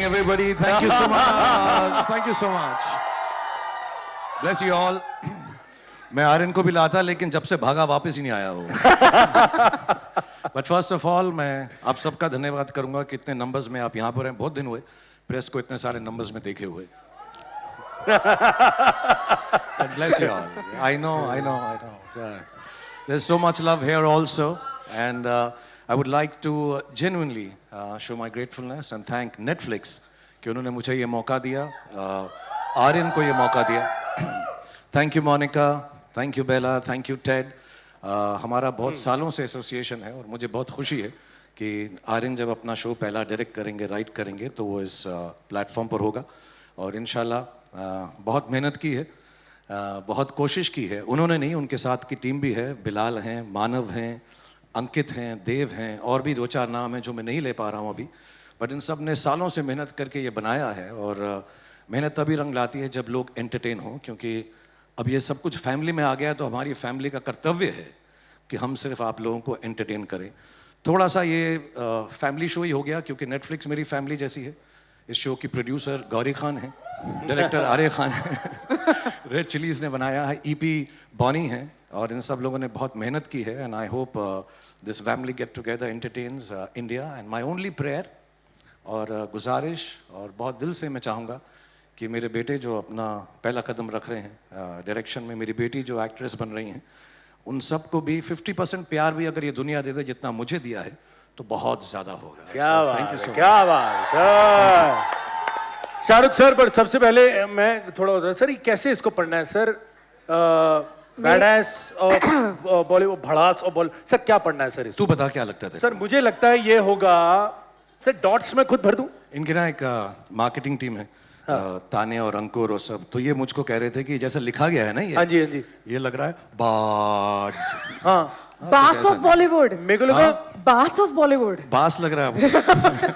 everybody. Thank you so much. Thank you so much. Bless you all. मैं आर्यन को भी लाता लेकिन जब से भागा वापस ही नहीं आया वो. But first of all मैं आप सबका धन्यवाद करूंगा कि इतने numbers में आप यहाँ पर हैं. बहुत दिन हुए प्रेस को इतने सारे numbers में देखे हुए. But bless you all. I know. Yeah. There's so much love here also, and I would like to genuinely show my gratefulness and thank Netflix कि उन्होंने मुझे ये मौका दिया, आर्यन को ये मौका दिया. Thank you Monica, thank you Bella, thank you Ted. हमारा बहुत सालों से एसोसिएशन है और मुझे बहुत खुशी है कि आर्यन जब अपना शो पहला डायरेक्ट करेंगे, राइट करेंगे तो वो इस प्लेटफॉर्म पर होगा और इंशाल्लाह बहुत मेहनत की है, बहुत कोशिश की है. उन्होंने नहीं, उनके साथ की टीम भी है. बिलाल हैं, मानव हैं, अंकित हैं, देव हैं और भी 2-4 नाम हैं जो मैं नहीं ले पा रहा हूँ अभी. बट इन सब ने सालों से मेहनत करके ये बनाया है और मेहनत तभी रंग लाती है जब लोग एंटरटेन हों, क्योंकि अब ये सब कुछ फैमिली में आ गया है तो हमारी फैमिली का कर्तव्य है कि हम सिर्फ आप लोगों को एंटरटेन करें. थोड़ा सा ये फैमिली शो ही हो गया क्योंकि नेटफ्लिक्स मेरी फैमिली जैसी है. इस शो की प्रोड्यूसर गौरी खान है, डायरेक्टर आर्य खान है, रेड चिलीज ने बनाया है, ईपी बॉनी है और इन सब लोगों ने बहुत मेहनत की है. And I hope this family get together entertains India. And my only prayer और गुजारिश और बहुत दिल से मैं चाहूँगा कि मेरे बेटे जो अपना पहला कदम रख रहे हैं डायरेक्शन में, मेरी बेटी जो एक्ट्रेस बन रही हैं, उन सबको भी 50% प्यार भी अगर ये दुनिया दे दे जितना मुझे दिया है तो बहुत ज़्यादा होगा. क्या बात सर. शाहरुख सर, पर सबसे पहले मैं थोड़ा सर ये कैसे इसको पढ़ना है सर? बैडएस और बॉलीवुड, भड़ास और बॉलीवुड, सर क्या पढ़ना है सर इसको? तू बता क्या लगता है सर? मुझे लगता है ये होगा सर, डॉट्स में खुद भर दूं. इनके ना एक मार्केटिंग टीम है, ताने और अंकुर और सब, तो ये मुझको कह रहे थे कि जैसा लिखा गया है ना ये, हाँ जी, ये लग रहा है बार्ड्स. बास ऑफ बॉलीवुड. मेरे को लगा बास ऑफ बॉलीवुड. बास लग रहा है.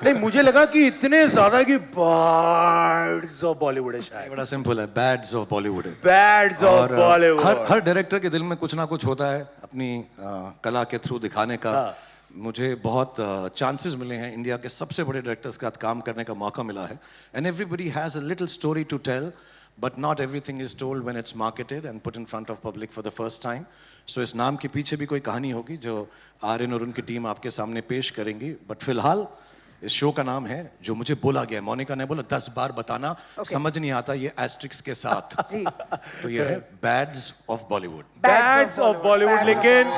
नहीं, मुझे लगा कि इतने ज्यादा कि बार्ड्स ऑफ बॉलीवुड है शायद. बड़ा सिंपल है, बैड्स ऑफ बॉलीवुड है. Bads of Bollywood. हर डायरेक्टर के दिल में कुछ ना कुछ होता है अपनी कला के थ्रू दिखाने का. मुझे बहुत चांसेस मिले हैं, इंडिया के सबसे बड़े डायरेक्टर्स के साथ काम करने का मौका मिला है. And everybody has a little story to tell, but not everything is told when it's marketed and put in front of public for the first time. So इस नाम के पीछे भी कोई कहानी होगी जो आर्यन और उनकी टीम आपके सामने पेश करेंगी. बट फिलहाल इस शो का नाम है, जो मुझे बोला गया, मोनिका ने बोला 10 बार बताना, समझ नहीं आता ये एस्ट्रिक्स के साथ. तो ये है bads of Bollywood. Bads of Bollywood. लेकिन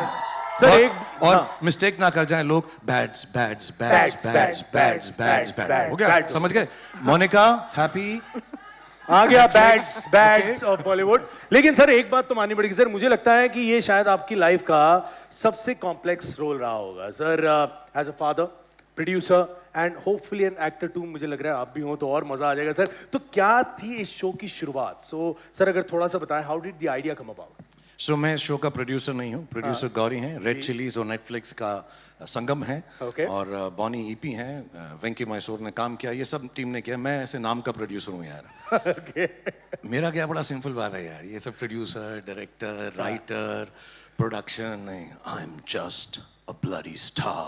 सर और मिस्टेक ना कर जाएं लोग, bads bads bads bads bads bads bads हो गया, समझ गए? मोनिका हैप्पी आ गया. Bads of Bollywood. लेकिन सर एक बात तो माननी पड़ेगी सर, मुझे लगता है कि ये शायद आपकी लाइफ का सबसे कॉम्प्लेक्स रोल रहा होगा sir, as a father, producer and hopefully an actor too. मुझे लग रहा है आप भी हो तो और मजा आ जाएगा सर. तो क्या थी इस शो की शुरुआत? सो सर अगर थोड़ा सा बताएं, how did the idea come about? So मैं शो का प्रोड्यूसर नहीं हूँ, प्रोड्यूसर गौरी हैं. रेड चिलीज और नेटफ्लिक्स का संगम है और बॉनी ईपी हैं, वेंकी मैसूर ने काम किया, ये सब टीम ने किया. मैं ऐसे नाम का प्रोड्यूसर हूँ यार. मेरा क्या बड़ा सिंपल बात है यार, ये सब प्रोड्यूसर, डायरेक्टर, राइटर, प्रोडक्शन नहीं. I am just a bloody star.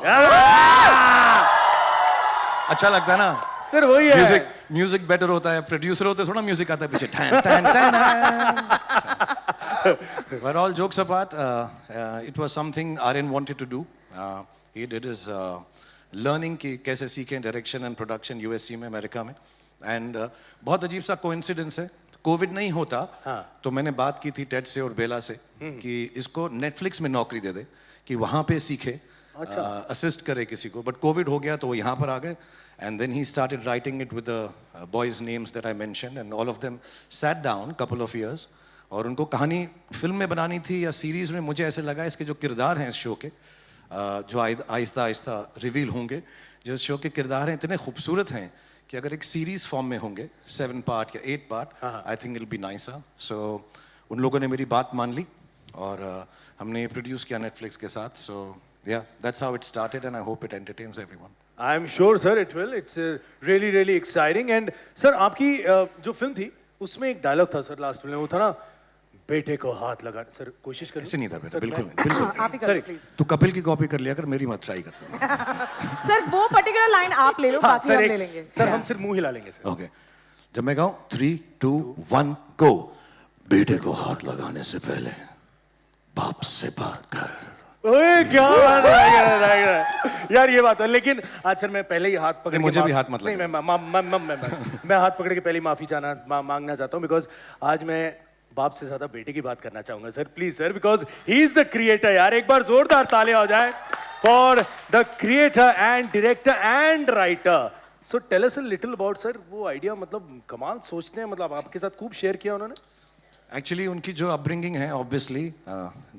अच्छा लगता है ना सर? वही है, म्यूजिक बेटर होता है. प्रोड्यूसर होते थोड़ा म्यूजिक आता है पीछे, tan tan tan. But all jokes apart, it was something Aryan wanted to do. He did his learning कि कैसे सीखें डायरेक्शन एंड प्रोडक्शन यूएससी में, अमेरिका में. एंड बहुत अजीब सा कोइंसिडेंस है, कोविड नहीं होता तो मैंने बात की थी टेड से और बेला से कि इसको नेटफ्लिक्स में नौकरी दे दे कि वहाँ पे सीखे, असिस्ट करे किसी को. बट कोविड हो गया तो वो यहाँ पर आ गए. And then he started writing it with the boys' names that I mentioned, and all of them sat down couple of years. और उनको कहानी फिल्म में बनानी थी या सीरीज़ में. मुझे ऐसे लगा इसके जो किरदार हैं इस शो के, जो आहिस्ता आहिस्ता रिवील होंगे, जो इस शो के किरदार हैं इतने खूबसूरत हैं कि अगर एक सीरीज़ फॉर्म में होंगे 7 पार्ट या 8 part, I think it will be nicer. So उन लोगों ने मेरी बात मान ली और हमने प्रोड्यूस किया नेटफ्लिक्स के साथ. सो yeah, that's how it started and I hope it entertains everyone. I am sure sir it will. It's really exciting. And sir आपकी जो फिल्म थी उसमें एक डायलॉग था सर लास्ट में, वो था ना, बेटे को हाथ लगा सर कोशिश कर ऐसे नहीं था बेटा, बिल्कुल नहीं, बिल्कुल नहीं। आप ही करो प्लीज तू कपिल की कॉपी कर लिया कर, मेरी मत ट्राई कर। सर वो पर्टिकुलर लाइन आप ले लो बाकी सर हम एक ले लेंगे सर हम सिर्फ मुंह हिला लेंगे सर ओके, जब मैं कहूँ 3, 2, 1 गो, बेटे को हाथ लगाने से पहले बाप से बात कर। ओए क्या बात है यार, ये बात है। लेकिन आज सर मैं पहले ही हाथ पकड़ के मुझे भी हाथ मत नहीं, लगाओ। मैं हाथ पकड़ के पहले माफी मांगना चाहता हूँ, बिकॉज आज मैं बाप से ज्यादा बेटे की बात करना चाहूंगा sir, please sir, because he is the creator यार। एक बार जोरदार तालियां हो जाए for the creator and director and writer. So tell us a little about sir वो आइडिया, मतलब कमाल सोचते हैं, मतलब आपके साथ खूब शेयर किया उन्होंने। एक्चुअली उनकी जो अपब्रिंगिंग है, ऑब्वियसली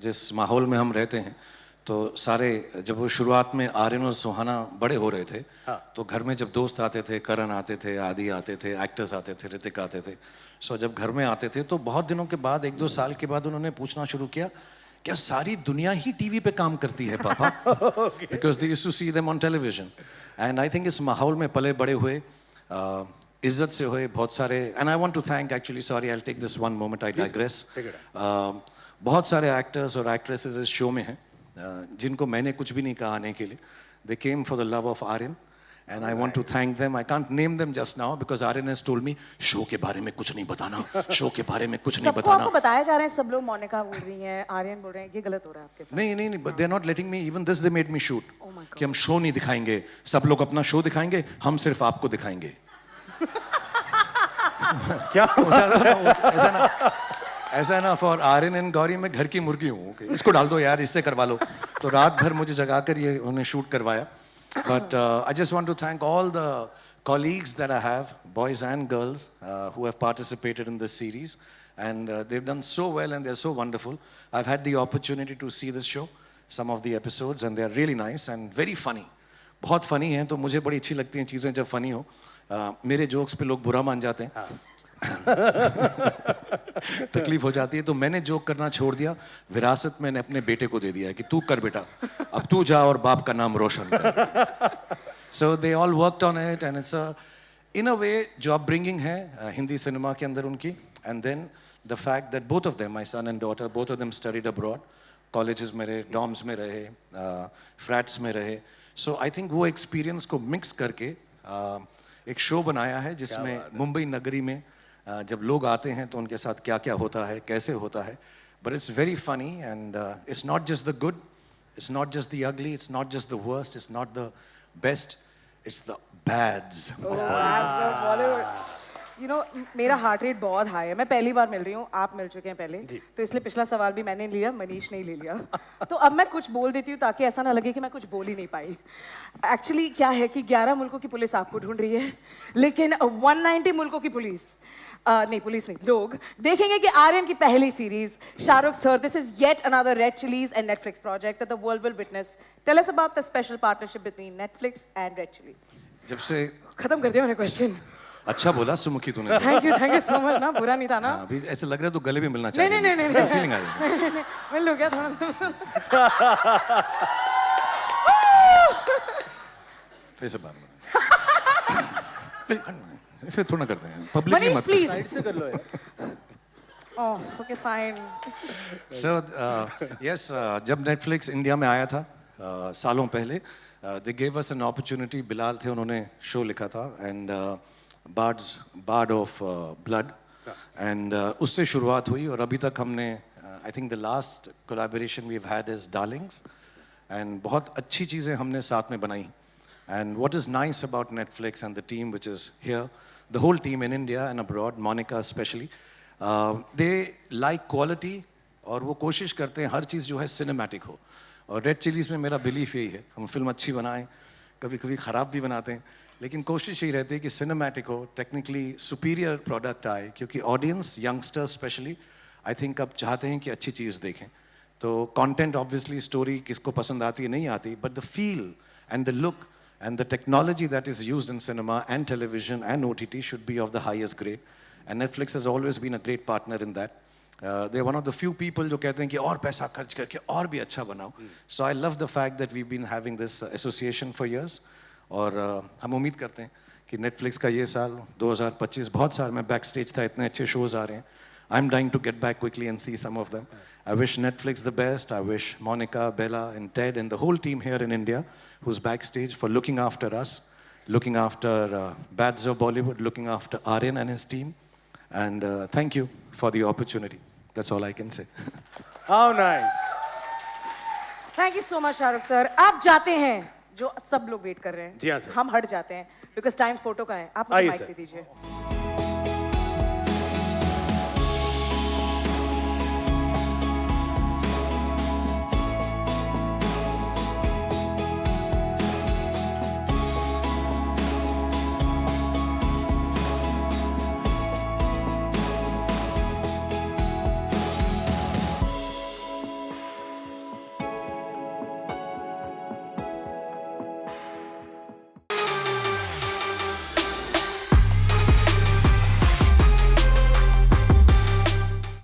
जिस माहौल में हम रहते हैं, तो सारे जब वो शुरुआत में आर्यन और सुहाना बड़े हो रहे थे, तो घर में जब दोस्त आते थे, करण आते थे, आदि आते थे, एक्टर्स आते थे, ऋतिक आते थे, सो जब घर में आते थे तो बहुत दिनों के बाद, 1-2 साल के बाद उन्होंने पूछना शुरू किया, क्या सारी दुनिया ही टीवी पे काम करती है पापा? Because they used to see them on television. And I think इस माहौल में पले बड़े हुए, इज्जत से हुए बहुत सारे। And I want to thank, actually sorry I will take this one moment, I digress. बहुत सारे एक्टर्स और एक्ट्रेसेस इस शो में हैं जिनको मैंने कुछ भी नहीं कहा आने के लिए। They came for the love of Aryan and I want to thank them. I can't name them just now because Aryan has told me show के बारे में कुछ नहीं बताना, शो के बारे में कुछ नहीं सबको बताना। आपको बताया जा रहा है, सब लोग मोनिका बोल रही हैं, आर्यन बोल रहे हैं, ये गलत हो रहा है आपके साथ। नहीं नहीं नहीं, but they are not letting me, even this they made me shoot Oh my God. कि हम शो नहीं दिखाएंगे, सब लोग अपना शो दिखाएंगे, हम सिर्फ आपको दिखाएंगे। क्या ऐसा है ना, फॉर आर्यन एंड गौरी मैं घर की मुर्गी हूँ कि इसको डाल दो यार, इससे करवा लो। तो रात भर मुझे जगाकर ये उन्हें शूट करवाया। But I just want to thank all the colleagues that I have, boys and girls, who have participated in this series, and they've done so well and they're so wonderful. I've had the opportunity to see this show, some of the episodes, and they're really nice and very funny. बहुत funny हैं, तो मुझे बड़ी अच्छी लगती हैं चीज़ें जब funny हो। मेरे jokes पे लोग बुरा मान जाते हैं, तकलीफ हो जाती है, तो मैंने जोक करना छोड़ दिया। विरासत मैंने अपने बेटे को दे दिया है कि तू कर बेटा, अब तू जा और बाप का नाम रोशन कर। So they all worked on it and it's a, in a way, जो upbringing है हिंदी सिनेमा के अंदर उनकी, and then the fact that both of them, my son and daughter, both of them studied abroad, colleges में रहे, dorms में रहे, flats में रहे, so I think वो experience को mix करके एक show बनाया है जिसमें मुंबई नगरी में जब लोग आते हैं तो उनके साथ क्या क्या होता है, कैसे होता है, but it's very funny and it's not just the good, it's not just the ugly, it's not just the worst, it's not the best, it's the bads of Bollywood. You know, मेरा heart rate बहुत high है, मैं पहली बार मिल रही हूँ, आप मिल चुके हैं पहले, तो इसलिए पिछला सवाल भी मैंने लिया, मनीष ने ही ले लिया। तो अब मैं कुछ बोल देती हूँ ताकि ऐसा ना लगे कि मैं कुछ बोल ही नहीं पाई। एक्चुअली क्या है कि 11 मुल्कों की पुलिस आपको ढूंढ रही है, लेकिन 190 मुल्कों की पुलिस नहीं, पुलिस नहीं, लोग देखेंगे कि आर्यन की पहली series Shahrukh sir, this is yet another Red Chillies and Netflix project that the world will witness. Tell us about the special partnership between Netflix and Red Chillies. जब से खत्म कर दिया मैंने क्वेश्चन। अच्छा बोला सुमुखी तूने। थैंक यू सो मच ना, बुरा नहीं था ना। अभी ऐसे लग रहा है तो गले भी मिलना नहीं चाहिए। नहीं नहीं फीलिंग आ रही है। मिल लो क्या थोड़ा। फिर से बात ऐसे थोड़ा करते हैं, पब्लिकली मनीष मत। प्लीज। साइड से कर लो यार। Oh okay fine. So yes, जब नेटफ्लिक्स इंडिया में आया था सालों पहले, they gave us an opportunity. Bilal थे, उन्होंने शो लिखा था and Bard of Blood, and उससे शुरुआत हुई और अभी तक हमने I think the last collaboration we have had is Darlings, and बहुत अच्छी चीज़ें हमने साथ में बनाई। And what is nice about Netflix and the team which is here, the whole team in India and abroad, Monica especially, they like quality और वो कोशिश करते हैं हर चीज़ जो है सिनेमैटिक हो। और रेड चिलीज़ में मेरा बिलीफ यही है, हम फिल्म अच्छी बनाएं, कभी कभी ख़राब भी बनाते हैं, लेकिन कोशिश यही रहती है कि सिनेमैटिक हो, टेक्निकली सुपीरियर प्रोडक्ट आए, क्योंकि audience, youngsters specially, I think अब चाहते हैं कि अच्छी चीज़ देखें। तो कंटेंट ऑब्वियसली, स्टोरी किसको पसंद आती है नहीं आती, but the feel and the look and the technology that is used in cinema and television and OTT should be of the highest grade, and Netflix has always been a great partner in that. They're one of the few people जो कहते हैं कि और पैसा खर्च करके और भी अच्छा बनाओ। So I love the fact that we've been having this association for years, और हम उम्मीद करते हैं कि Netflix का ये साल 2025 बहुत सारे, मैं बैक स्टेज था, इतने अच्छे शोज आ रहे हैं, I'm dying to get back quickly and see some of them. I wish Netflix the best. I wish Monica, Bella, and Ted, and the whole team here in India, who's backstage, for looking after us, looking after Bads of Bollywood, looking after Aryan and his team. And thank you for the opportunity. That's all I can say. How nice. Thank you so much Shahrukh sir. आप जाते हैं, जो सब लोग wait कर रहे हैं। जी हाँ, सर। हम हट जाते हैं, बिकॉज टाइम फोटो का है। आप मुझे आइए, माइक सर। दे दीजिए।